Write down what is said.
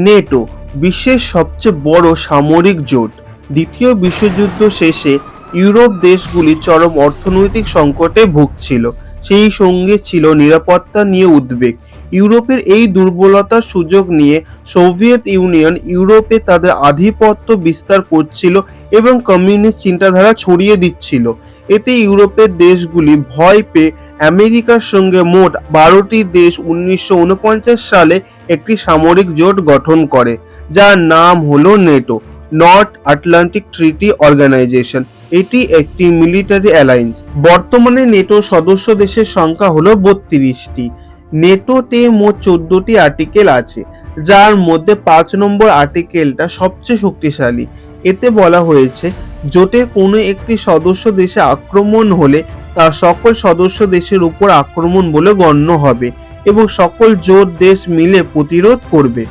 NATO বিশ্বের সবচেয়ে বড় সামরিক জোট। দ্বিতীয় বিশ্বযুদ্ধ শেষে ইউরোপ দেশগুলি চরম অর্থনৈতিক সংকটে ভুগছিল, সেই সঙ্গে ছিল নিরাপত্তা নিয়ে উদ্বেগ। ইউরোপের এই দুর্বলতার সুযোগ নিয়ে সোভিয়েত ইউনিয়ন ইউরোপে তাদের আধিপত্য বিস্তার করছিল এবং কমিউনিস্ট চিন্তাধারা ছড়িয়ে দিচ্ছিল। এতে ইউরোপের দেশগুলি ভয় পেয়ে আমেরিকার সঙ্গে মোট 12টি দেশ 1949 সালে একটি সামরিক জোট গঠন করে, যার নাম হলো NATO, north Atlantic treaty organization. এটি একটি মিলিটারি অ্যালায়েন্স। বর্তমানে নেটোর সদস্য দেশের সংখ্যা হলো 32টি। নেটোতে মোট 14টি আর্টিকেল আছে, যার মধ্যে 5 নম্বর আর্টিকেলটা সবচেয়ে শক্তিশালী। এতে বলা হয়েছে, জোটের কোনো একটি সদস্য দেশে আক্রমণ হলে তা সকল সদস্য দেশের উপর আক্রমণ বলে গণ্য হবে এবং সকল জোট দেশ মিলে প্রতিরোধ করবে।